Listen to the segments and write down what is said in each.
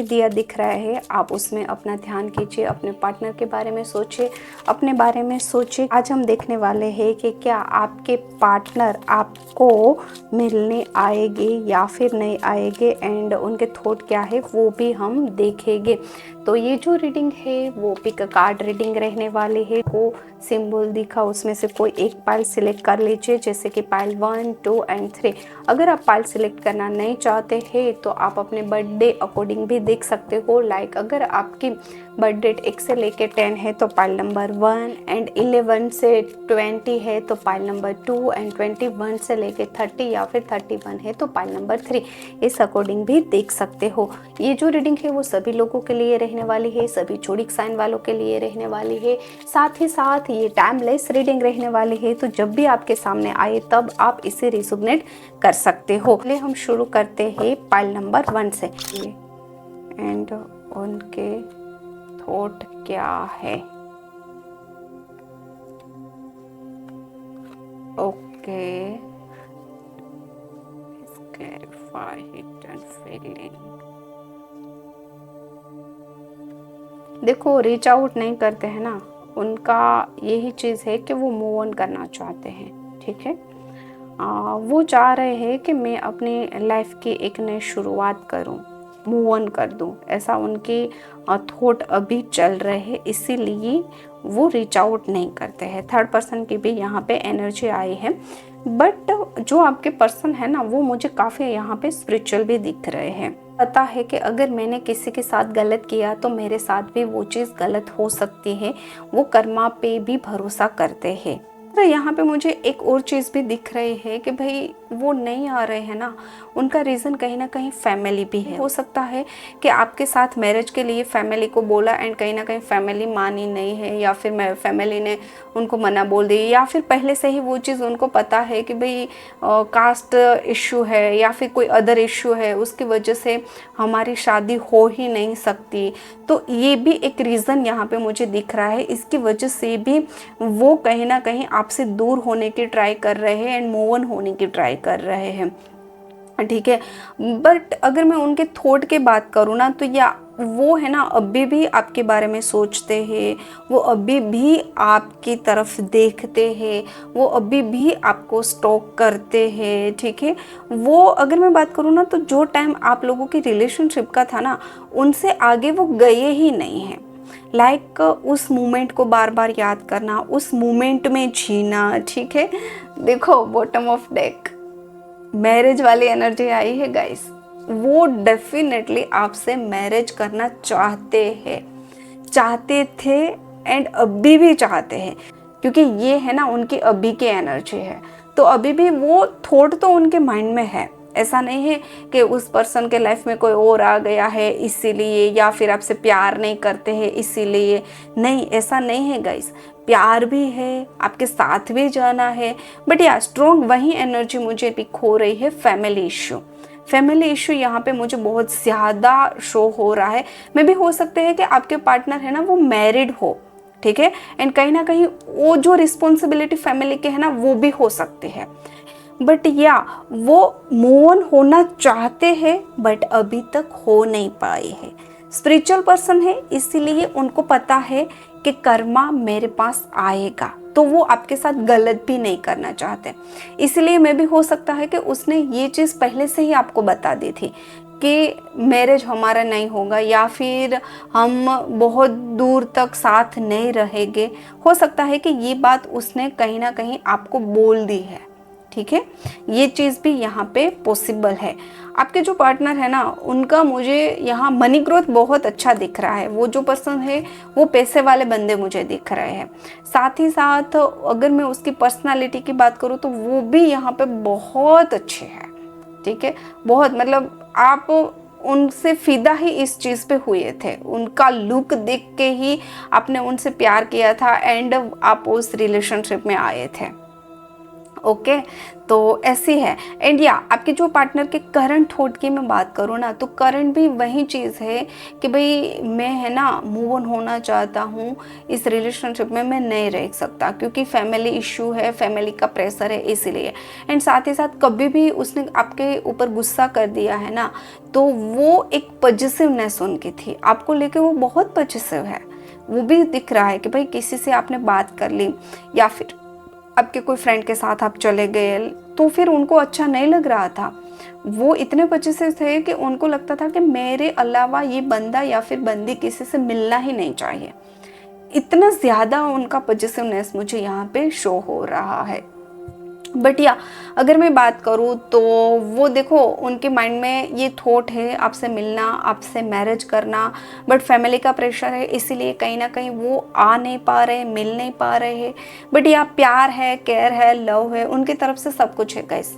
दिया दिख रहा है आप उसमें अपना ध्यान कीजिए, अपने पार्टनर के बारे में सोचिए, अपने बारे में सोचिए। आज हम देखने वाले हैं कि क्या आपके पार्टनर आपको मिलने आएंगे या फिर नहीं आएंगे एंड उनके थॉट क्या है वो भी हम देखेंगे। तो ये जो रीडिंग है वो पिक कार्ड रीडिंग रहने वाली है। वो सिंबल दिखा उसमें से कोई एक पाइल सिलेक्ट कर लीजिए, जैसे कि पाइल 1, 2 एंड 3। अगर आप पाइल सिलेक्ट करना नहीं चाहते हैं तो आप अपने बर्थडे अकॉर्डिंग भी देख सकते हो। लाइक अगर आपकी बर्थ डेट 1 से लेके 10 है तो पाइल नंबर 1 एंड 11 से 20 है तो पाइल नंबर 2 एंड 21 से लेके 30 या फिर 31 है तो पाइल नंबर 3। इस अकॉर्डिंग भी देख सकते हो। ये जो रीडिंग है वो सभी लोगों के लिए रहने वाली है, सभी जोडिक साइन वालों के लिए रहने वाली है। साथ ही साथ ये टाइमलेस रीडिंग रहने वाली है, तो जब भी आपके सामने आए तब आप इसे रिजोनेट कर सकते हो। पहले हम शुरू करते हैं पाइल नंबर 1 से एंड उनके थॉट क्या है। Okay, clarify hidden feeling. देखो, रीच आउट नहीं करते हैं ना, उनका यही चीज़ है कि वो मूव ऑन करना चाहते हैं। ठीक है, वो चाह रहे हैं कि मैं अपनी लाइफ की एक नई शुरुआत करूं, मूव ऑन कर दूं, ऐसा उनके थॉट अभी चल रहे हैं, इसीलिए वो रीच आउट नहीं करते हैं। थर्ड पर्सन की भी यहाँ पे एनर्जी आई है, बट जो आपके पर्सन है ना वो मुझे काफ़ी यहाँ पे स्पिरिचुअल भी दिख रहे हैं। पता है कि अगर मैंने किसी के साथ गलत किया तो मेरे साथ भी वो चीज़ गलत हो सकती है। वो कर्मा पे भी भरोसा करते हैं। तो यहाँ पे मुझे एक और चीज़ भी दिख रही है कि भाई वो नहीं आ रहे हैं ना, उनका रीज़न कहीं ना कहीं फैमिली भी है। हो सकता है कि आपके साथ मैरिज के लिए फैमिली को बोला एंड कहीं ना कहीं फैमिली मानी नहीं है, या फिर फैमिली ने उनको मना बोल दी, या फिर पहले से ही वो चीज़ उनको पता है कि भाई कास्ट इश्यू है या फिर कोई अदर इश्यू है, उसकी वजह से हमारी शादी हो ही नहीं सकती। तो ये भी एक रीज़न यहाँ पे मुझे दिख रहा है। इसकी वजह से भी वो कहीं ना कहीं आपसे दूर होने की ट्राई कर रहे हैं एंड मूव ऑन होने की ट्राई कर रहे हैं। ठीक है, बट अगर मैं उनके थॉट की बात करूँ ना, तो या वो है ना अभी भी आपके बारे में सोचते हैं, वो अभी भी आपकी तरफ देखते हैं, वो अभी भी आपको स्टॉक करते हैं। ठीक है, वो अगर मैं बात करूँ ना, तो जो टाइम आप लोगों की रिलेशनशिप का था ना, उनसे आगे वो गए ही नहीं हैं। लाइक उस मोमेंट को बार बार याद करना, उस मोमेंट में जीना। ठीक है, देखो बॉटम ऑफ डेक मैरिज वाली एनर्जी आई है गाइस। वो डेफिनेटली आपसे मैरिज करना चाहते थे एंड अभी भी चाहते हैं, क्योंकि ये है ना उनकी अभी की एनर्जी है। तो अभी भी वो थॉट तो उनके माइंड में है। ऐसा नहीं है कि उस पर्सन के लाइफ में कोई और आ गया है इसीलिए, या फिर आपसे प्यार नहीं करते हैं इसीलिए। नहीं, ऐसा नहीं है गाइस। प्यार भी है, आपके साथ भी जाना है, बट या स्ट्रॉन्ग वही एनर्जी मुझे पिक हो रही है, फैमिली इशू यहाँ पे मुझे बहुत ज़्यादा शो हो रहा है। मे भी हो सकते हैं कि आपके पार्टनर है ना वो मैरिड हो। ठीक है, एंड कहीं ना कहीं वो जो रिस्पॉन्सिबिलिटी फैमिली के है ना वो भी हो सकते हैं, बट या वो मूव ऑन होना चाहते हैं बट अभी तक हो नहीं पाए हैं। स्पिरिचुअल पर्सन है, इसीलिए उनको पता है कि कर्मा मेरे पास आएगा, तो वो आपके साथ गलत भी नहीं करना चाहते। इसलिए मैं भी हो सकता है कि उसने ये चीज़ पहले से ही आपको बता दी थी कि मैरिज हमारा नहीं होगा, या फिर हम बहुत दूर तक साथ नहीं रहेंगे। हो सकता है कि ये बात उसने कहीं ना कहीं आपको बोल दी है। ठीक है, ये चीज़ भी यहाँ पे पॉसिबल है। आपके जो पार्टनर है ना उनका मुझे यहाँ मनी ग्रोथ बहुत अच्छा दिख रहा है। वो जो पर्सन है वो पैसे वाले बंदे मुझे दिख रहे हैं। साथ ही साथ अगर मैं उसकी पर्सनालिटी की बात करूँ तो वो भी यहाँ पे बहुत अच्छे हैं। ठीक है, बहुत, मतलब आप उनसे फिदा ही इस चीज़ पे हुए थे। उनका लुक देख के ही आपने उनसे प्यार किया था एंड आप उस रिलेशनशिप में आए थे। ओके, तो ऐसी है। एंड या आपके जो पार्टनर के करंट थॉट की मैं बात करूँ ना, तो करंट भी वही चीज़ है कि भाई मैं है ना मूव ऑन होना चाहता हूँ, इस रिलेशनशिप में मैं नहीं रह सकता क्योंकि फैमिली इशू है, फैमिली का प्रेशर है इसीलिए। एंड साथ ही साथ कभी भी उसने आपके ऊपर गुस्सा कर दिया है ना, तो वो एक पॉजिटिवनेस उनकी थी, आपको लेके वो बहुत पॉजिटिव है। वो भी दिख रहा है कि भाई किसी से आपने बात कर ली या फिर आपके कोई फ्रेंड के साथ आप चले गए, तो फिर उनको अच्छा नहीं लग रहा था। वो इतने बच्चे से थे कि उनको लगता था कि मेरे अलावा ये बंदा या फिर बंदी किसी से मिलना ही नहीं चाहिए। इतना ज़्यादा उनका पॉजिटिवनेस मुझे यहाँ पे शो हो रहा है। बट या अगर मैं बात करूँ तो वो देखो उनके माइंड में ये थॉट है आपसे मिलना, आपसे मैरिज करना, बट फैमिली का प्रेशर है इसीलिए कहीं ना कहीं वो आ नहीं पा रहे, मिल नहीं पा रहे हैं। बट या प्यार है, केयर है, लव है, उनकी तरफ से सब कुछ है गाइस।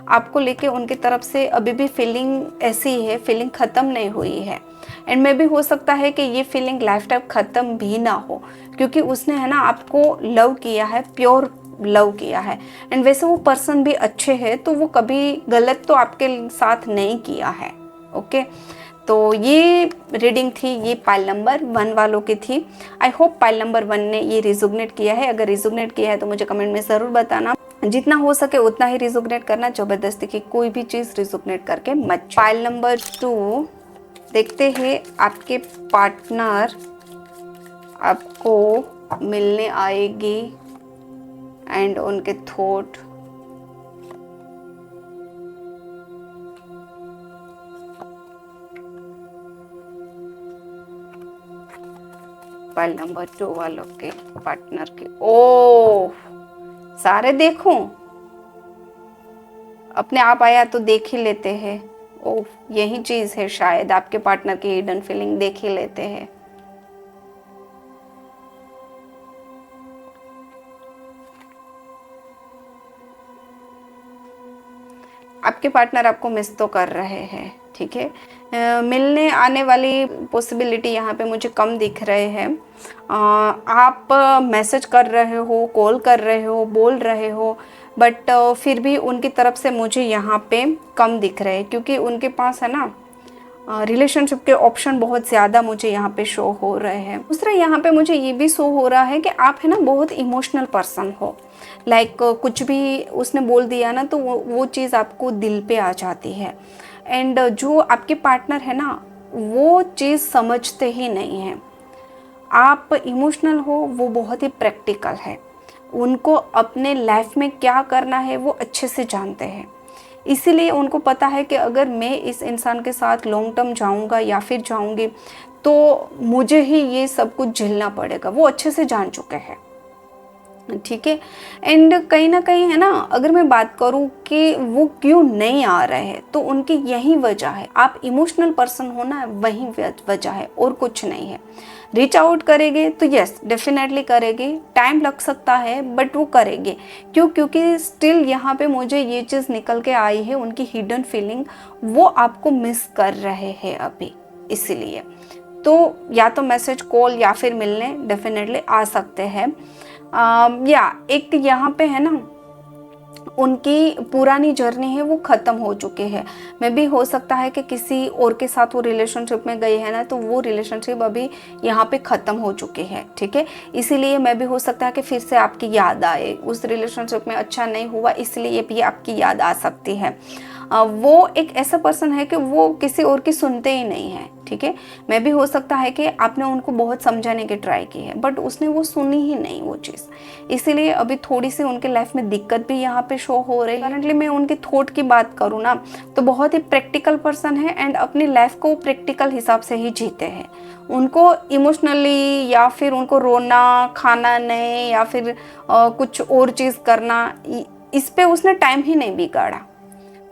आपको लेके उनकी तरफ से अभी भी फीलिंग ऐसी ही है, फीलिंग ख़त्म नहीं हुई है। एंड मे भी हो सकता है कि ये फीलिंग लाइफ टाइम ख़त्म भी ना हो, क्योंकि उसने है ना आपको लव किया है, प्योर लव किया है। एंड वैसे वो पर्सन भी अच्छे हैं, तो वो कभी गलत तो आपके साथ नहीं किया है। ओके, तो ये रीडिंग थी, ये पाइल नंबर 1 वालों की थी। आई होप पाइल नंबर 1 ने ये रिजोनेट किया है। अगर रिजोनेट किया है तो मुझे कमेंट में ज़रूर बताना। जितना हो सके उतना ही रिजोनेट करना, ज़बरदस्ती की कोई भी चीज़ रिजोनेट करके मत। पाइल नंबर 2 देखते हैं, आपके पार्टनर आपको मिलने आएगी एंड उनके थॉट। फाइल नंबर 2 वालों के पार्टनर के, ओ सारे देखूं, अपने आप आया तो देख ही लेते हैं। ओ यही चीज है, शायद आपके पार्टनर की हिडन फीलिंग देख ही लेते हैं। आपके पार्टनर आपको मिस तो कर रहे हैं, ठीक है। मिलने आने वाली पॉसिबिलिटी यहाँ पे मुझे कम दिख रहे हैं। आप मैसेज कर रहे हो, कॉल कर रहे हो, बोल रहे हो, बट फिर भी उनकी तरफ से मुझे यहाँ पे कम दिख रहे हैं, क्योंकि उनके पास है ना रिलेशनशिप के ऑप्शन बहुत ज़्यादा मुझे यहाँ पे शो हो रहे हैं। दूसरा यहाँ पे मुझे ये भी शो हो रहा है कि आप है ना बहुत इमोशनल पर्सन हो। लाइक कुछ भी उसने बोल दिया ना, तो वो चीज़ आपको दिल पे आ जाती है। एंड जो आपके पार्टनर है ना, वो चीज़ समझते ही नहीं हैं। आप इमोशनल हो, वो बहुत ही प्रैक्टिकल है। उनको अपने लाइफ में क्या करना है वो अच्छे से जानते हैं। इसीलिए उनको पता है कि अगर मैं इस इंसान के साथ लॉन्ग टर्म जाऊंगा या फिर जाऊंगी, तो मुझे ही ये सब कुछ झेलना पड़ेगा। वो अच्छे से जान चुके हैं, ठीक है। एंड कहीं ना कहीं है ना, अगर मैं बात करूं कि वो क्यों नहीं आ रहे हैं, तो उनकी यही वजह है। आप इमोशनल पर्सन हो ना, वही वजह है और कुछ नहीं है। रीच आउट करेंगे तो यस डेफिनेटली करेंगे, टाइम लग सकता है बट वो करेंगे। क्यों? क्योंकि स्टिल यहाँ पे मुझे ये चीज़ निकल के आई है, उनकी हिडन फीलिंग, वो आपको मिस कर रहे हैं अभी। इसीलिए तो या तो मैसेज, कॉल या फिर मिलने डेफिनेटली आ सकते हैं। या एक यहाँ पे है ना, उनकी पुरानी जर्नी है वो ख़त्म हो चुकी है। मे भी हो सकता है कि किसी और के साथ वो रिलेशनशिप में गई है ना, तो वो रिलेशनशिप अभी यहाँ पे ख़त्म हो चुकी है, ठीक है। इसीलिए मे भी हो सकता है कि फिर से आपकी याद आए, उस रिलेशनशिप में अच्छा नहीं हुआ इसलिए भी आपकी याद आ सकती है। वो एक ऐसा पर्सन है कि वो किसी और की सुनते ही नहीं है, ठीक है। मैं भी हो सकता है कि आपने उनको बहुत समझाने की ट्राई की है, बट उसने वो सुनी ही नहीं वो चीज़। इसीलिए अभी थोड़ी सी उनके लाइफ में दिक्कत भी यहाँ पे शो हो रही है। करंटली मैं उनकी थॉट की बात करूँ ना, तो बहुत ही प्रैक्टिकल पर्सन है एंड अपनी लाइफ को प्रैक्टिकल हिसाब से ही जीते हैं। उनको इमोशनली या फिर उनको रोना, खाना नहीं, या फिर कुछ और चीज़ करना, इस पे उसने टाइम ही नहीं बिगाड़ा।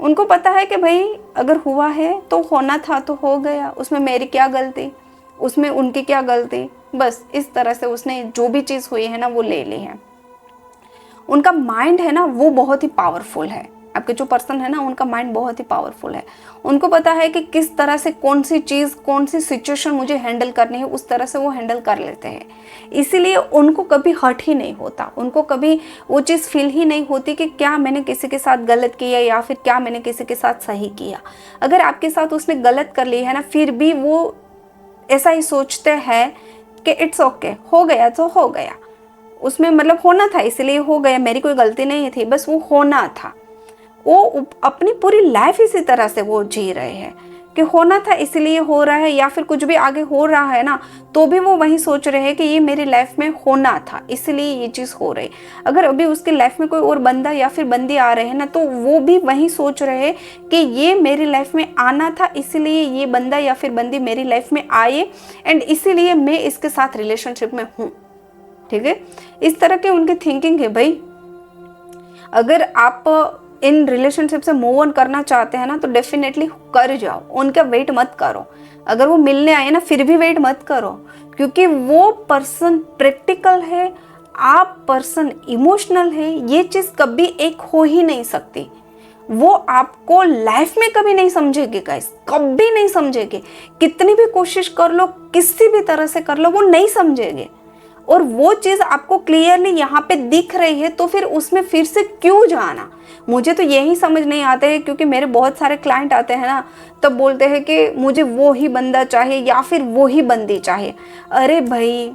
उनको पता है कि भाई अगर हुआ है तो होना था तो हो गया, उसमें मेरी क्या गलती, उसमें उनकी क्या गलती। बस इस तरह से उसने जो भी चीज़ हुई है ना वो ले ली है। उनका माइंड है ना वो बहुत ही पावरफुल है, आपके जो पर्सन है ना, उनका माइंड बहुत ही पावरफुल है। उनको पता है कि किस तरह से कौन सी चीज़, कौन सी सिचुएशन मुझे हैंडल करनी है, उस तरह से वो हैंडल कर लेते हैं। इसीलिए उनको कभी हर्ट ही नहीं होता, उनको कभी वो चीज़ फील ही नहीं होती कि क्या मैंने किसी के साथ गलत किया या फिर क्या मैंने किसी के साथ सही किया। अगर आपके साथ उसने गलत कर ली है ना, फिर भी वो ऐसा ही सोचते हैं कि इट्स ओके, हो गया तो हो गया, उसमें मतलब होना था इसलिए हो गया, मेरी कोई गलती नहीं थी, बस वो होना था। वो अपनी पूरी लाइफ इसी तरह से वो जी रहे हैं कि होना था इसलिए हो रहा है, या फिर कुछ भी आगे हो रहा है ना, तो भी वो वही सोच रहे हैं कि ये मेरी लाइफ में होना था इसलिए ये चीज़ हो रही। अगर अभी उसकी लाइफ में कोई और बंदा या फिर बंदी आ रहे हैं ना, तो वो भी वही सोच रहे हैं कि ये मेरी लाइफ में आना था इसलिए ये बंदा या फिर बंदी मेरी लाइफ में आए, एंड इसीलिए मैं इसके साथ रिलेशनशिप में हूँ। ठीक है, इस तरह के उनकी थिंकिंग है भाई। अगर आप इन रिलेशनशिप से मूव ऑन करना चाहते हैं ना, तो डेफिनेटली कर जाओ, उनका वेट मत करो। अगर वो मिलने आए ना, फिर भी वेट मत करो, क्योंकि वो पर्सन प्रैक्टिकल है, आप पर्सन इमोशनल है। ये चीज़ कभी एक हो ही नहीं सकती। वो आपको लाइफ में कभी नहीं समझेगी गाइस, कभी नहीं समझेगी। कितनी भी कोशिश कर लो, किसी भी तरह से कर लो, वो नहीं समझेंगे। और वो चीज़ आपको क्लियरली यहाँ पे दिख रही है, तो फिर उसमें फिर से क्यों जाना। मुझे तो यही समझ नहीं आता है, क्योंकि मेरे बहुत सारे क्लाइंट आते हैं ना, तब बोलते हैं कि मुझे वो ही बंदा चाहिए या फिर वो ही बंदी चाहिए। अरे भाई,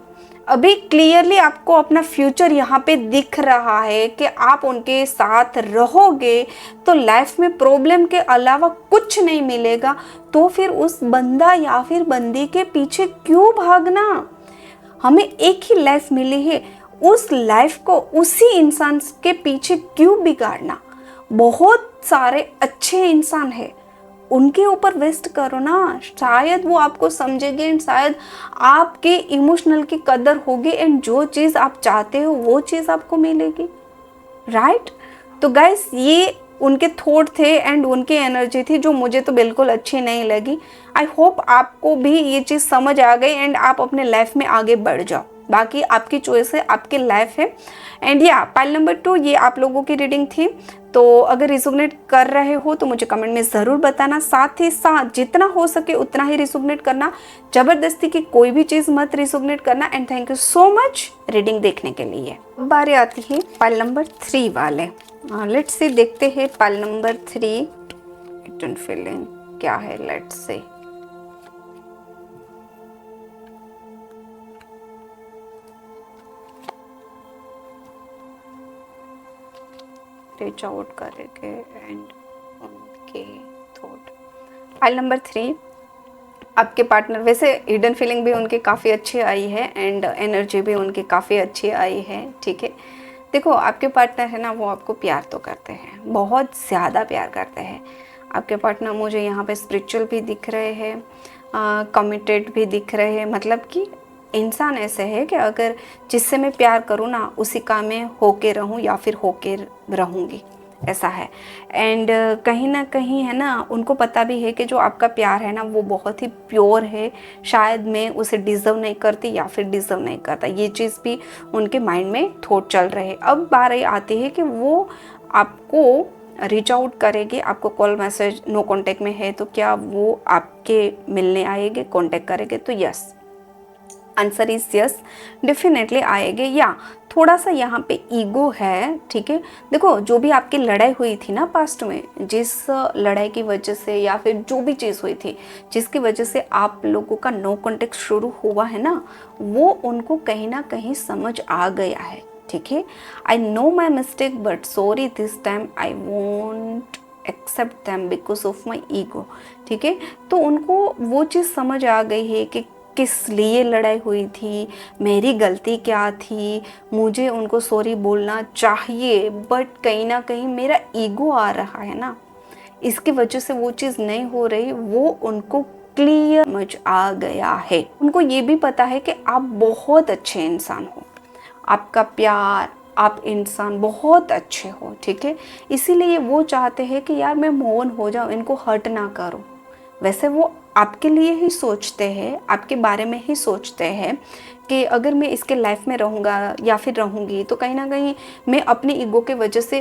अभी क्लियरली आपको अपना फ्यूचर यहाँ पे दिख रहा है कि आप उनके साथ रहोगे तो लाइफ में प्रॉब्लम के अलावा कुछ नहीं मिलेगा, तो फिर उस बंदा या फिर बंदी के पीछे क्यों भागना। हमें एक ही लाइफ मिली है, उस लाइफ को उसी इंसान के पीछे क्यों बिगाड़ना। बहुत सारे अच्छे इंसान हैं, उनके ऊपर वेस्ट करो ना, शायद वो आपको समझेंगे एंड शायद आपके इमोशनल की कदर होगी, एंड जो चीज़ आप चाहते हो वो चीज़ आपको मिलेगी। राइट। तो गाइस, ये उनके थॉट थे एंड उनकी एनर्जी थी, जो मुझे तो बिल्कुल अच्छी नहीं लगी। आई होप आपको भी ये चीज़ समझ आ गई एंड आप अपने लाइफ में आगे बढ़ जाओ। बाकी आपकी चॉइस है, आपकी लाइफ है। एंड या पाइल नंबर 2, ये आप लोगों की रीडिंग थी। तो अगर रिजोनेट कर रहे हो तो मुझे कमेंट में ज़रूर बताना। साथ ही साथ जितना हो सके उतना ही रिजोनेट करना, ज़बरदस्ती की कोई भी चीज़ मत रिजोनेट करना। And thank you so much reading देखने के लिए। अब बारी आती है पाइल नंबर 3 वाले। लेट्स सी, देखते हैं पाइल नंबर 3 रिटर्न फीलिंग क्या है। Let's see. रीच आउट करेंगे एंड उनके थॉट। पाइल नंबर 3, आपके पार्टनर, वैसे हिडन फीलिंग भी उनकी काफ़ी अच्छी आई है एंड एनर्जी भी उनकी काफ़ी अच्छी आई है। ठीक है, देखो आपके पार्टनर है ना, वो आपको प्यार तो करते हैं, बहुत ज़्यादा प्यार करते हैं। आपके पार्टनर मुझे यहाँ पे स्पिरिचुअल भी दिख रहे हैं, कमिटेड भी दिख रहे हैं। मतलब कि इंसान ऐसे है कि अगर जिससे मैं प्यार करूँ ना, उसी काम में होके रहूँ या फिर होके रहूँगी, ऐसा है। एंड कहीं ना कहीं है ना, उनको पता भी है कि जो आपका प्यार है ना, वो बहुत ही प्योर है। शायद मैं उसे डिज़र्व नहीं करती या फिर डिज़र्व नहीं करता, ये चीज़ भी उनके माइंड में थॉट चल रहे हैं। अब बारी आती है कि वो आपको रीच आउट करेगी, आपको कॉल मैसेज नो कांटेक्ट में है तो क्या वो आपके मिलने आएंगे, कांटेक्ट करेंगे? तो yes, answer is yes, definitely आएंगे। या थोड़ा सा यहाँ पे ईगो है। ठीक है, देखो जो भी आपकी लड़ाई हुई थी ना पास्ट में, जिस लड़ाई की वजह से या फिर जो भी चीज़ हुई थी जिसकी वजह से आप लोगों का नो कांटेक्ट शुरू हुआ है ना, वो उनको कहीं ना कहीं समझ आ गया है। ठीक है, I know my mistake but sorry this time I won't accept them because of my ego. ठीक है, तो उनको वो चीज़ समझ आ गई है कि किस लिए लड़ाई हुई थी, मेरी गलती क्या थी, मुझे उनको सॉरी बोलना चाहिए, बट कहीं ना कहीं मेरा ईगो आ रहा है ना, इसकी वजह से वो चीज़ नहीं हो रही। वो उनको क्लियर समझ आ गया है। उनको ये भी पता है कि आप बहुत अच्छे इंसान हो, आपका प्यार, आप इंसान बहुत अच्छे हो। ठीक है, इसीलिए वो चाहते हैं कि यार मैं मूव ऑन हो जाऊँ, इनको हर्ट ना करो। वैसे वो आपके लिए ही सोचते हैं, आपके बारे में ही सोचते हैं कि अगर मैं इसके लाइफ में रहूँगा या फिर रहूँगी तो कहीं ना कहीं मैं अपनी ईगो के वजह से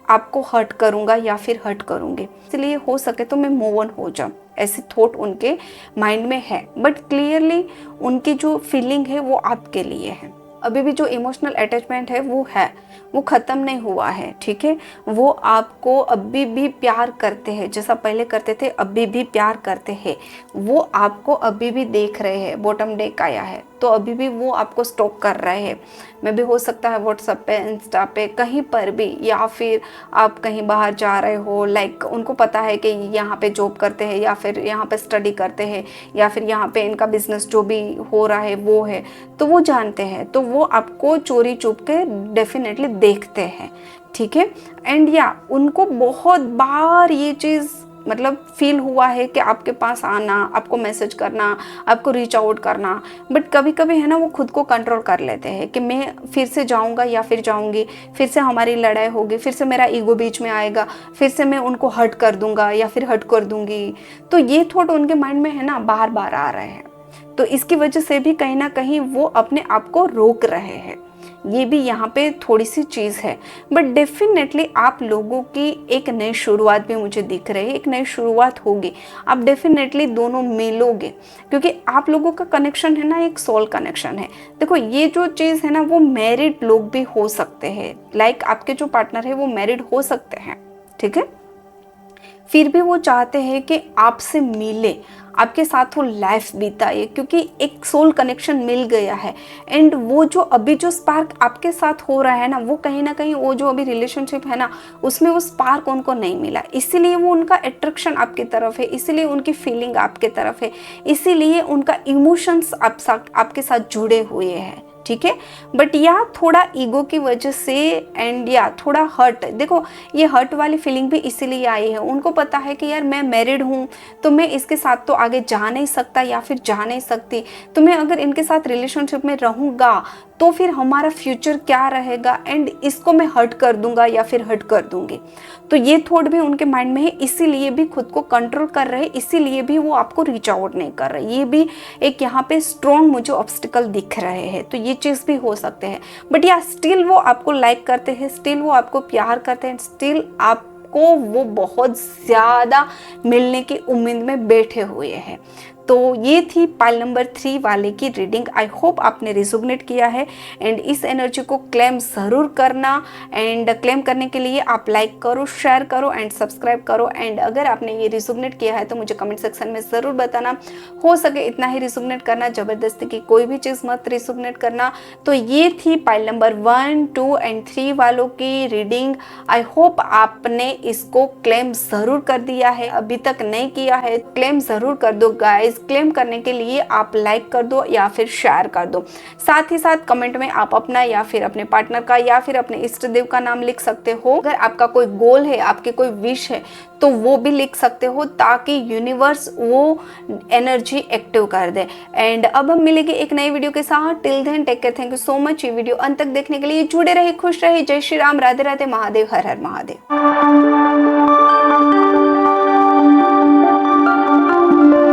आपको हर्ट करूँगा या फिर हर्ट करूँगी, इसलिए हो सके तो मैं मूव ऑन हो जाऊँ, ऐसे थॉट उनके माइंड में है। बट क्लियरली उनकी जो फीलिंग है वो आपके लिए है। अभी भी जो इमोशनल अटैचमेंट है वो ख़त्म नहीं हुआ है, ठीक है। वो आपको अभी भी प्यार करते हैं, जैसा पहले करते थे अभी भी प्यार करते हैं। वो आपको अभी भी देख रहे हैं, बॉटम डेक आया है तो अभी भी वो आपको स्टॉक कर रहे हैं। मैं भी हो सकता है व्हाट्सएप पे, इंस्टा पे, कहीं पर भी, या फिर आप कहीं बाहर जा रहे हो, लाइक उनको पता है कि यहाँ पे जॉब करते हैं या फिर यहाँ पे स्टडी करते हैं या फिर यहाँ पे इनका बिजनेस जो भी हो रहा है वो है, तो वो जानते हैं, तो वो आपको चोरी चुप के डेफिनेटली देखते हैं, ठीक है। एंड या उनको बहुत बार ये चीज़ मतलब फील हुआ है कि आपके पास आना, आपको मैसेज करना, आपको रीच आउट करना, बट कभी कभी है ना वो खुद को कंट्रोल कर लेते हैं कि मैं फिर से जाऊंगा या फिर जाऊंगी, फिर से हमारी लड़ाई होगी, फिर से मेरा ईगो बीच में आएगा, फिर से मैं उनको हर्ट कर दूंगा या फिर हर्ट कर दूंगी। तो ये थॉट उनके माइंड में है ना बार बार आ रहे हैं, तो इसकी वजह से भी कहीं ना कहीं वो अपने आप को रोक रहे हैं। ये भी यहाँ पे थोड़ी सी चीज़ है, बट डेफिनेटली आप लोगों की एक नई शुरुआत भी मुझे दिख रही है, एक नई शुरुआत होगी। आप डेफिनेटली दोनों मिलोगे क्योंकि आप लोगों का कनेक्शन है ना एक सोल कनेक्शन है। देखो ये जो चीज़ है ना वो मैरिड लोग भी हो सकते हैं, लाइक आपके जो पार्टनर है वो मैरिड हो सकते हैं, ठीक है। फिर भी वो चाहते हैं कि आपसे मिले, आपके साथ वो लाइफ बिताए क्योंकि एक सोल कनेक्शन मिल गया है। एंड वो जो अभी जो स्पार्क आपके साथ हो रहा है ना वो कहीं ना कहीं वो जो अभी रिलेशनशिप है ना उसमें वो स्पार्क उनको नहीं मिला, इसीलिए वो उनका अट्रैक्शन आपकी तरफ है, इसीलिए उनकी फीलिंग आपके तरफ है, इसीलिए उनका इमोशंस आपके साथ जुड़े हुए हैं, ठीक है। बट या थोड़ा ईगो की वजह से एंड या थोड़ा हर्ट, देखो ये हर्ट वाली फीलिंग भी इसीलिए आई है, उनको पता है कि यार मैं मैरिड हूँ तो मैं इसके साथ तो आगे जा नहीं सकता या फिर जा नहीं सकती, तो मैं अगर इनके साथ रिलेशनशिप में रहूँगा तो फिर हमारा फ्यूचर क्या रहेगा, एंड इसको मैं हर्ट कर दूंगा या फिर हर्ट कर दूंगी। तो ये थॉट भी उनके माइंड में है, इसीलिए भी खुद को कंट्रोल कर रहे हैं, इसीलिए भी वो आपको रीच आउट नहीं कर रहे। ये भी एक यहाँ पे स्ट्रॉन्ग मुझे ऑब्स्टिकल दिख रहे हैं, तो ये चीज़ भी हो सकते हैं। बट या स्टिल वो आपको लाइक करते हैं, स्टिल वो आपको प्यार करते हैं, स्टिल आपको वो बहुत ज़्यादा मिलने की उम्मीद में बैठे हुए हैं। तो ये थी पाइल नंबर 3 वाले की रीडिंग। आई होप आपने रिजोनेट किया है एंड इस एनर्जी को क्लेम ज़रूर करना, एंड क्लेम करने के लिए आप लाइक करो, शेयर करो एंड सब्सक्राइब करो। एंड अगर आपने ये रिजोनेट किया है तो मुझे कमेंट सेक्शन में ज़रूर बताना, हो सके इतना ही रिजोनेट करना, ज़बरदस्ती की कोई भी चीज़ मत रिजोनेट करना। तो ये थी पाइल नंबर 1, 2 एंड 3 वालों की रीडिंग। आई होप आपने इसको क्लेम ज़रूर कर दिया है, अभी तक नहीं किया है क्लेम ज़रूर कर दो गाइस। क्लेम करने के लिए आप लाइक कर दो या फिर शेयर कर दो, साथ ही साथ कमेंट में आप अपना या फिर अपने पार्टनर का या फिर अपने इष्ट देव का नाम लिख सकते हो। अगर आपका कोई गोल है, आपके कोई विश है तो वो भी लिख सकते हो ताकि यूनिवर्स वो एनर्जी एक्टिव कर दे। एंड अब हम मिलेंगे एक नई वीडियो के साथ। Till then take care, thank you so much. ये वीडियो अंत तक देखने के लिए जुड़े रहे, खुश रहे। जय श्री राम, राधे राधे, महादेव, हर हर महादेव।